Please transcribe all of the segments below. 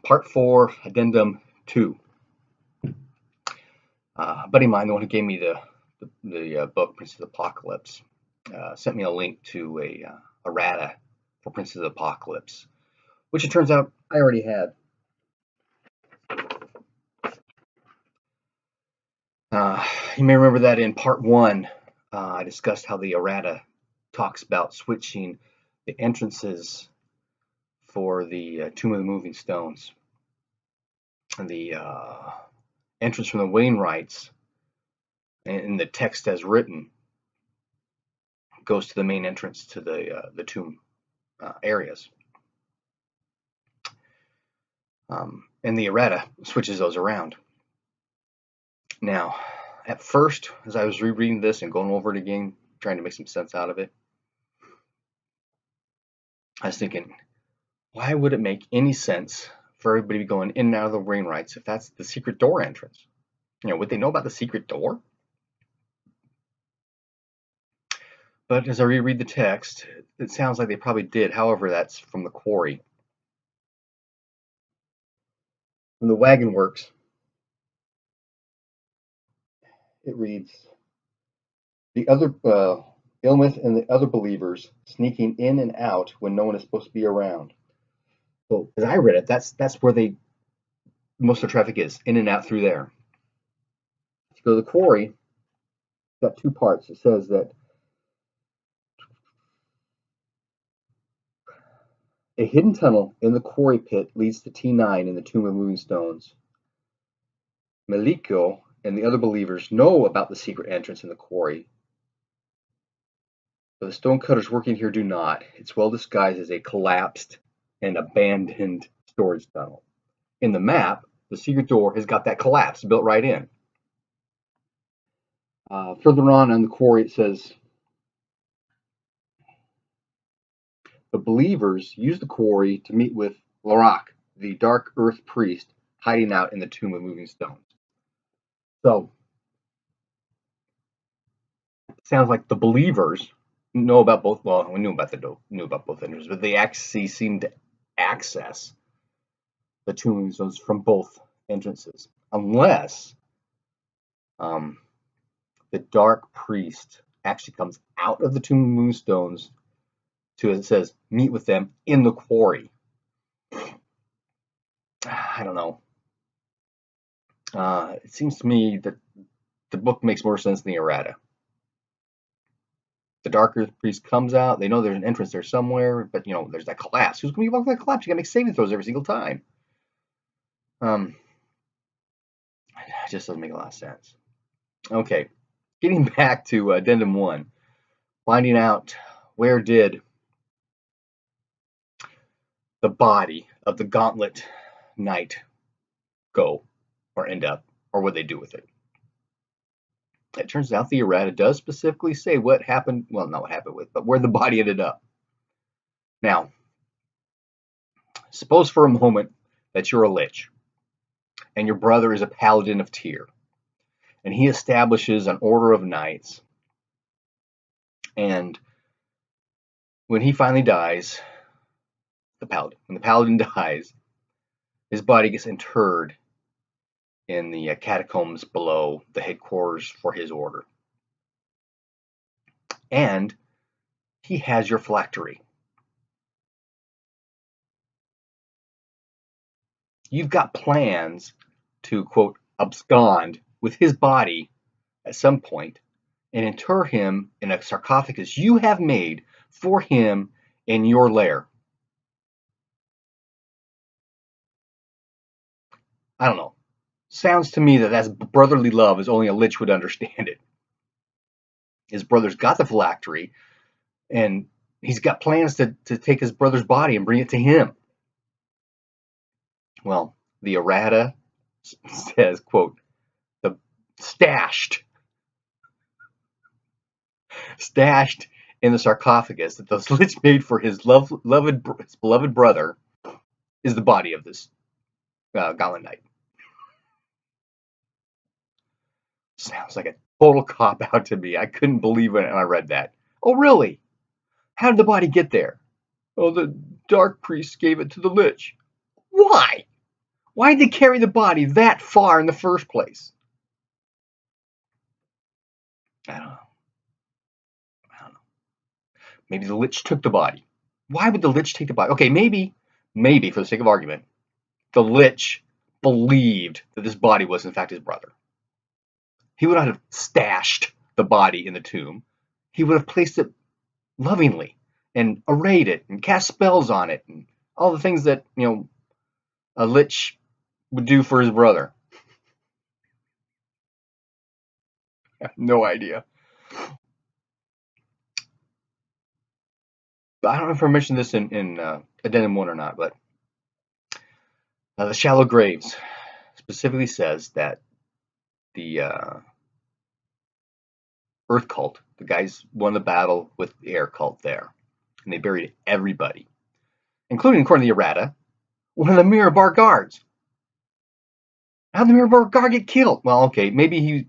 Part 4, Addendum 2. A buddy of mine, the one who gave me the book, Prince of the Apocalypse, sent me a link to a errata for Prince of the Apocalypse, which it turns out I already had. You may remember that in Part 1, I discussed how the errata talks about switching the entrances for the Tomb of the Moving Stones. And the entrance from the Wainwrights, in the text as written, goes to the main entrance to the tomb areas. And the errata switches those around. Now, at first, as I was rereading this and going over it again, trying to make some sense out of it, I was thinking, why would it make any sense for everybody to be going in and out of the Wainwrights if that's the secret door entrance? You know, would they know about the secret door? But as I reread the text, it sounds like they probably did. However, that's from the quarry. From the Wagon Works, it reads, the other Illmouth and the other believers sneaking in and out when no one is supposed to be around. So as I read it, that's where most of the traffic is, in and out through there. If you go to the quarry, it's got two parts. It says that a hidden tunnel in the quarry pit leads to T9 in the Tomb of Moving Stones. Meliko and the other believers know about the secret entrance in the quarry, but the stonecutters working here do not. It's well disguised as a collapsed and abandoned storage tunnel. In the map, the secret door has got that collapse built right in. Further on the quarry, it says, the believers use the quarry to meet with Larak, the dark earth priest, hiding out in the Tomb of Moving Stones. So, it sounds like the believers know about both. Well, we knew about both entrances, but they actually seem to access the Tomb of Moving Stones from both entrances, unless the dark priest actually comes out of the Tomb of Moving Stones to, as it says, meet with them in the quarry. I don't know. It seems to me that the book makes more sense than the errata. The dark earth priest comes out. They know there's an entrance there somewhere, but you know there's that collapse. Who's going to be walking that collapse? You got to make saving throws every single time. It just doesn't make a lot of sense. Okay, getting back to Addendum 1, finding out where did the body of the Gauntlet Knight go, or end up, or what they do with it. It turns out the errata does specifically say what happened, well, not what happened with, but where the body ended up. Now, suppose for a moment that you're a lich, and your brother is a paladin of Tyr, and he establishes an order of knights, and when he finally dies, when the paladin dies, his body gets interred in the catacombs below the headquarters for his order. And he has your phylactery. You've got plans to, quote, abscond with his body at some point and inter him in a sarcophagus you have made for him in your lair. I don't know. Sounds to me that that's brotherly love as only a lich would understand it. His brother's got the phylactery, and he's got plans to take his brother's body and bring it to him. Well, the errata says, quote, the stashed in the sarcophagus that the lich made for his beloved brother is the body of this Gauntlet Knight. Sounds like a total cop-out to me. I couldn't believe it when I read that. Oh, really? How did the body get there? Oh, the dark priest gave it to the lich. Why? Why did they carry the body that far in the first place? I don't know. I don't know. Maybe the Lich took the body. Why would the Lich take the body? Okay, maybe for the sake of argument, the Lich believed that this body was in fact his brother. He would not have stashed the body in the tomb. He would have placed it lovingly and arrayed it and cast spells on it and all the things that, a Lich would do for his brother. I have no idea. I don't know if I mentioned this in Addendum 1 or not, but the Shallow Graves specifically says that the Earth cult, the guys won the battle with the air cult there, and they buried everybody, including, according to the Errata, one of the Mirabar guards. How'd the Mirabar guard get killed? Well, okay, maybe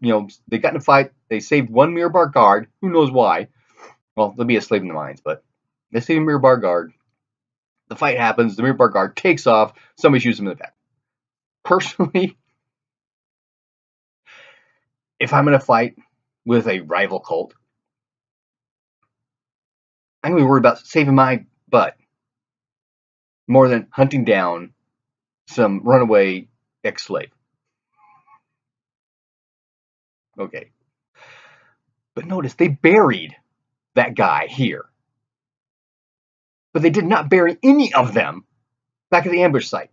they got in a fight, they saved one Mirabar guard, who knows why. Well, they'll be a slave in the mines, but they saved a Mirabar guard. The fight happens, the Mirabar guard takes off, somebody shoots him in the back. Personally, if I'm in a fight with a rival cult, I'm going to be worried about saving my butt more than hunting down some runaway ex-slave. Okay. But notice, they buried that guy here. But they did not bury any of them back at the ambush site.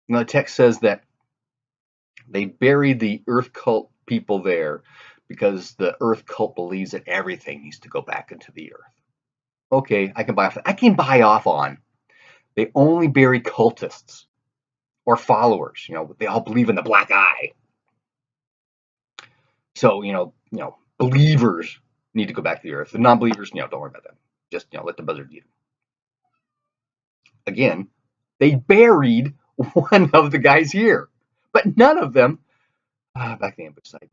Now, the text says that they buried the Earth cult people there because the Earth cult believes that everything needs to go back into the Earth. Okay, I can buy off on. They only bury cultists or followers. They all believe in the black eye. So, believers need to go back to the Earth. The non-believers, don't worry about them. Just, let the buzzard eat them. Again, they buried one of the guys here, but none of them back at the ambush site.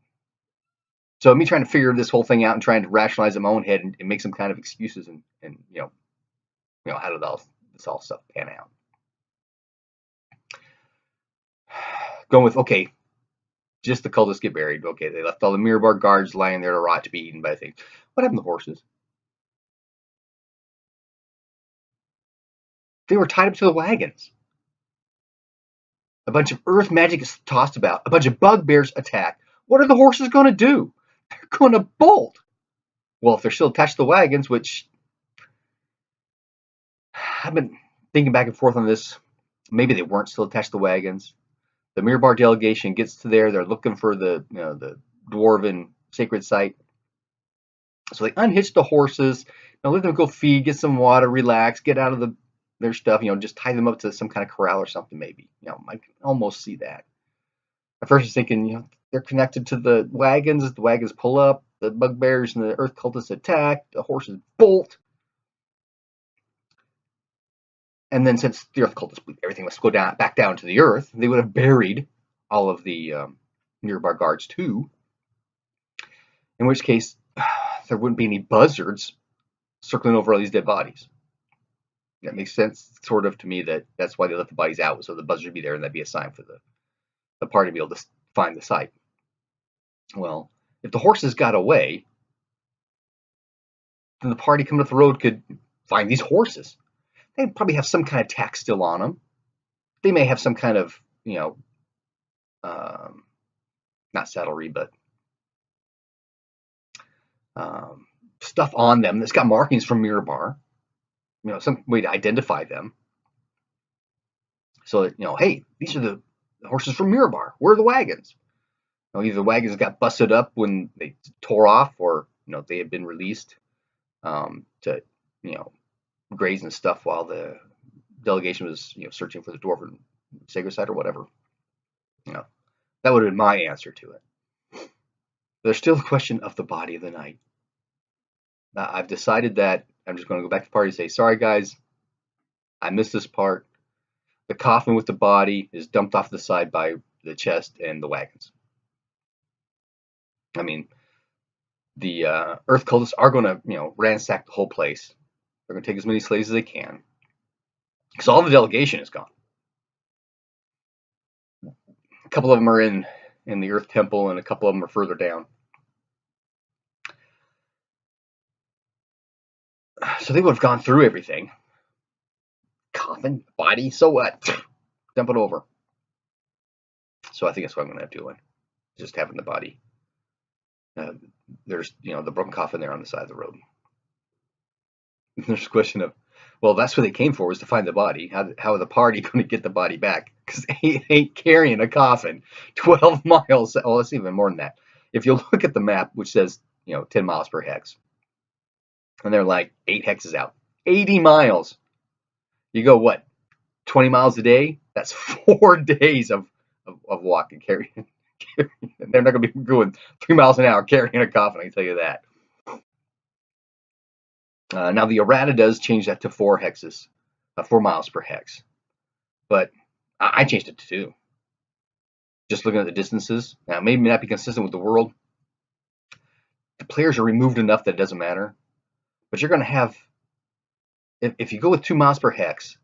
So me trying to figure this whole thing out and trying to rationalize in my own head and make some kind of excuses and how did this all stuff pan out? Going with, okay, just the cultists get buried. Okay, they left all the Mirabar guards lying there to rot to be eaten by things. What happened to the horses? They were tied up to the wagons. A bunch of earth magic is tossed about. A bunch of bugbears attack. What are the horses going to do? They're going to bolt. Well, if they're still attached to the wagons, which I've been thinking back and forth on this, maybe they weren't still attached to the wagons. The Mirabar delegation gets to there. They're looking for the dwarven sacred site. So they unhitch the horses. Let them go feed, get some water, relax, get out of their stuff. Just tie them up to some kind of corral or something. Maybe. I can almost see that. At first, I was thinking, they're connected to the wagons. The wagons pull up. The bugbears and the earth cultists attack. The horses bolt. And then, since the earth cultists believe everything must go back down to the earth, they would have buried all of the Mirabar guards too. In which case, there wouldn't be any buzzards circling over all these dead bodies. That makes sense, sort of, to me. That's why they left the bodies out, so the buzzard would be there, and that'd be a sign for the party to be able to find the site. Well, if the horses got away, then the party coming up the road could find these horses. They probably have some kind of tax still on them. They may have some kind of, not saddlery, but stuff on them that's got markings from Mirabar. Some way to identify them. So that, hey, these are the horses from Mirabar. Where are the wagons? Either the wagons got busted up when they tore off, or they had been released to graze and stuff while the delegation was searching for the dwarven sacred site or whatever. That would have been my answer to it. But there's still the question of the body of the night. Now, I've decided that I'm just going to go back to the party and say, sorry guys, I missed this part. The coffin with the body is dumped off the side by the chest and the wagons. I mean, the earth cultists are going to ransack the whole place. They're going to take as many slaves as they can. because all the delegation is gone. A couple of them are in the Earth Temple, and a couple of them are further down. So they would have gone through everything. Coffin, body, so what? Dump it over. So I think that's what I'm going to do. Just having the body. There's, the broken coffin there on the side of the road. There's a question of, well, that's what they came for, was to find the body. How are the party going to get the body back? Because they ain't carrying a coffin 12 miles. Oh, it's even more than that. If you look at the map, which says, 10 miles per hex, and they're like 8 hexes out, 80 miles. You go, what, 20 miles a day? That's 4 days of walking, carrying. They're not going to be going 3 miles an hour carrying a coffin, I can tell you that. Now the errata does change that to 4 hexes, 4 miles per hex. But I changed it to 2. Just looking at the distances. Now, maybe not be consistent with the world. The players are removed enough that it doesn't matter. But you're going to have, if you go with 2 miles per hex,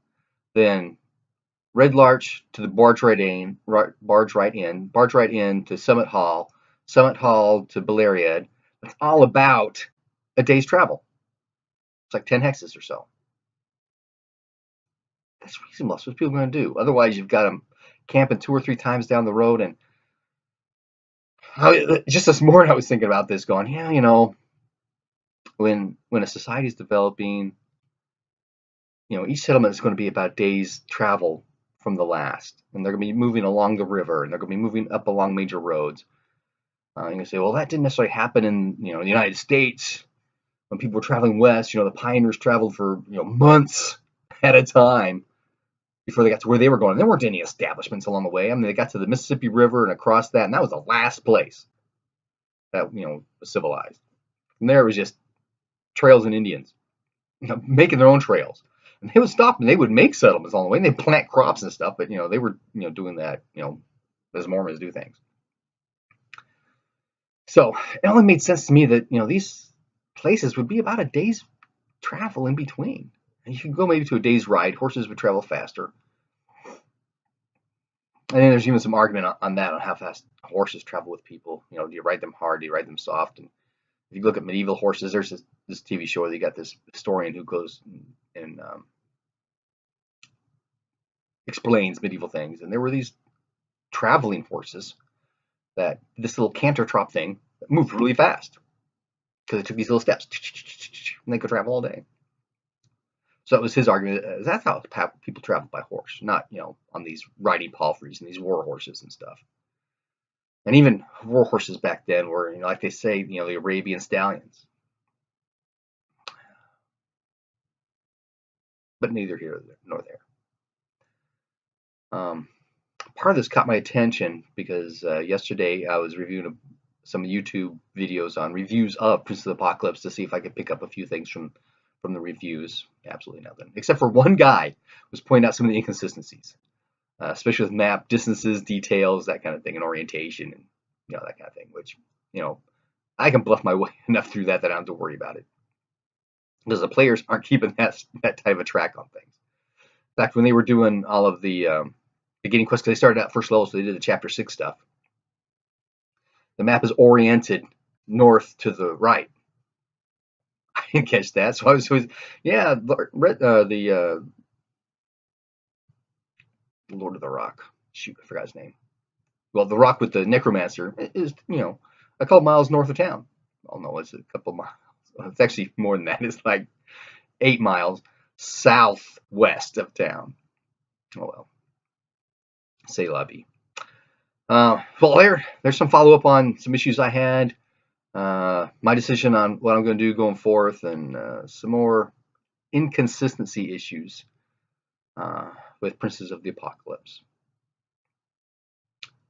then Red Larch to the barge right in to Summit Hall to Beleriad. It's all about a day's travel. It's like 10 hexes or so. That's reasonable. That's what people are going to do. Otherwise, you've got them camping 2 or 3 times down the road. And just this morning, I was thinking about this, going, yeah, when a society is developing, each settlement is going to be about a day's travel from the last, and they're going to be moving along the river, and they're going to be moving up along major roads. You can say, well, that didn't necessarily happen in the United States when people were traveling west. The pioneers traveled for months at a time before they got to where they were going. There weren't any establishments along the way. I mean, they got to the Mississippi River and across that, and that was the last place that was civilized. And there was just trails and Indians, making their own trails. And they would stop and they would make settlements along the way, and they'd plant crops and stuff. But they were doing that as Mormons do things. So it only made sense to me that these places would be about a day's travel in between. And you could go maybe to a day's ride. Horses would travel faster. And then there's even some argument on that, on how fast horses travel with people. Do you ride them hard? Do you ride them soft? And if you look at medieval horses, there's this TV show where you got this historian who goes and explains medieval things. And there were these traveling horses that this little canter trot thing that moved really fast because they took these little steps and they could travel all day. So that was his argument. That's how people travel by horse, not on these riding palfreys and these war horses and stuff. And even war horses back then were, like they say, the Arabian stallions. But neither here nor there. Part of this caught my attention because yesterday I was reviewing some YouTube videos on reviews of Prince of the Apocalypse to see if I could pick up a few things from the reviews. Absolutely nothing, except for one guy was pointing out some of the inconsistencies, especially with map distances, details, that kind of thing, and orientation, and that kind of thing. Which I can bluff my way enough through that I don't have to worry about it, because the players aren't keeping that type of track on things. In fact, when they were doing all of the beginning quests, because they started out first level, so they did the chapter 6 stuff. The map is oriented north to the right. I didn't catch that, so I was always, the Lord of the Rock. Shoot, I forgot his name. Well, the rock with the necromancer is, a couple miles north of town. Oh no, it's a couple miles. It's actually more than that. It's like 8 miles southwest of town. Oh well. Say la vie. Well, there's some follow-up on some issues I had. My decision on what I'm going to do going forth, and some more inconsistency issues with Princes of the Apocalypse.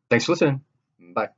Thanks for listening. Bye.